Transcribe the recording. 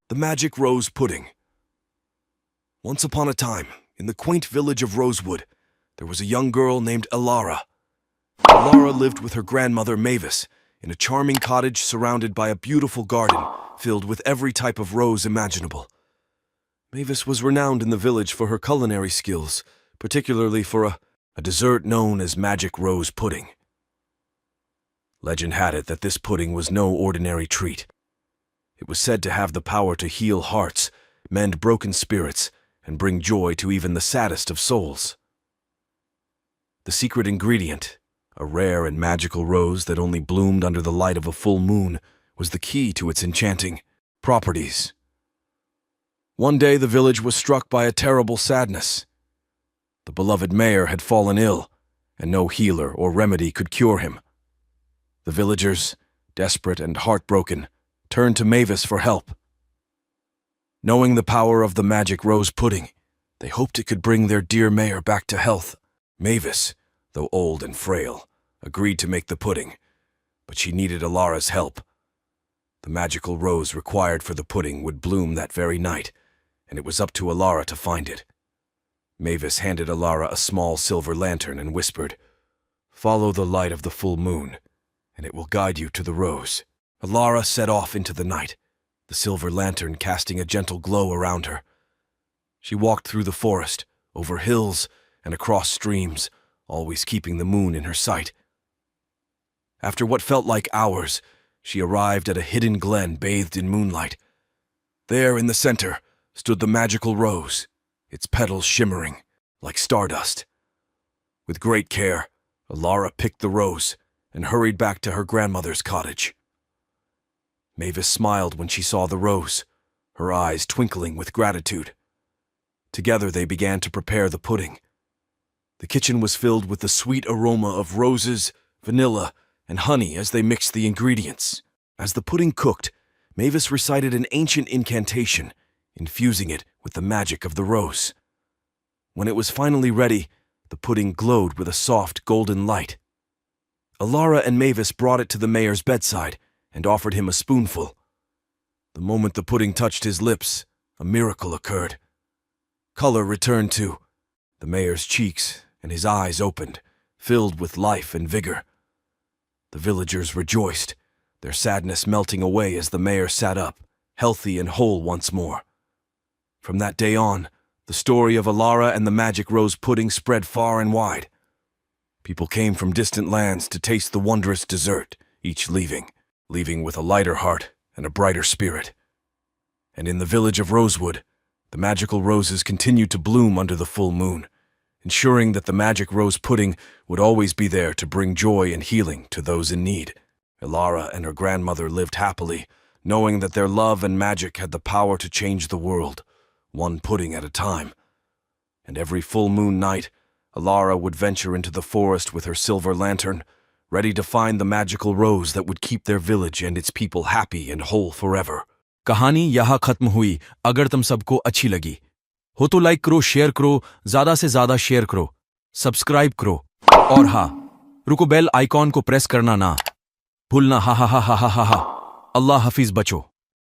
The Magic Rose Pudding. Once upon a time, in the quaint village of Rosewood, there was a young girl named Alara. Alara lived with her grandmother Mavis in a charming cottage surrounded by a beautiful garden filled with every type of rose imaginable. Mavis was renowned in the village for her culinary skills, particularly for a dessert known as Magic Rose Pudding. Legend had it that this pudding was no ordinary treat. It was said to have the power to heal hearts, mend broken spirits, and bring joy to even the saddest of souls. The secret ingredient, a rare and magical rose that only bloomed under the light of a full moon, was the key to its enchanting properties. One day the village was struck by a terrible sadness. The beloved mayor had fallen ill, and no healer or remedy could cure him. The villagers, desperate and heartbroken, turned to Mavis for help. Knowing the power of the magic rose pudding, they hoped it could bring their dear mayor back to health. Mavis, though old and frail, agreed to make the pudding, but she needed Alara's help. The magical rose required for the pudding would bloom that very night, and it was up to Alara to find it. Mavis handed Alara a small silver lantern and whispered, "Follow the light of the full moon, and it will guide you to the rose." Alara set off into the night, the silver lantern casting a gentle glow around her. She walked through the forest, over hills, and across streams, always keeping the moon in her sight. After what felt like hours, she arrived at a hidden glen bathed in moonlight. There in the center stood the magical rose, its petals shimmering like stardust. With great care, Alara picked the rose and hurried back to her grandmother's cottage. Mavis smiled when she saw the rose, her eyes twinkling with gratitude. Together they began to prepare the pudding. The kitchen was filled with the sweet aroma of roses, vanilla, and honey as they mixed the ingredients. As the pudding cooked, Mavis recited an ancient incantation, infusing it with the magic of the rose. When it was finally ready, the pudding glowed with a soft golden light. Alara and Mavis brought it to the mayor's bedside and offered him a spoonful. The moment the pudding touched his lips, a miracle occurred. Color returned to the mayor's cheeks, and his eyes opened, filled with life and vigor. The villagers rejoiced, their sadness melting away as the mayor sat up, healthy and whole once more. From that day on, the story of Alara and the magic rose pudding spread far and wide. People came from distant lands to taste the wondrous dessert, each leaving with a lighter heart and a brighter spirit. And in the village of Rosewood, the magical roses continued to bloom under the full moon, ensuring that the magic rose pudding would always be there to bring joy and healing to those in need. Alara and her grandmother lived happily, knowing that their love and magic had the power to change the world, one pudding at a time. And every full moon night, Alara would venture into the forest with her silver lantern, ready to find the magical rose that would keep their village and its people happy and whole forever. कहानी यहाँ खत्म हुई। अगर तुम सबको अच्छी लगी हो तो लाइक करो, शेयर करो, ज्यादा से ज्यादा शेयर करो, सब्सक्राइब करो, और हाँ, रुको, बेल आइकॉन को प्रेस करना ना भूलना। हा हा हा हा हा हा। अल्लाह हाफिज बचो।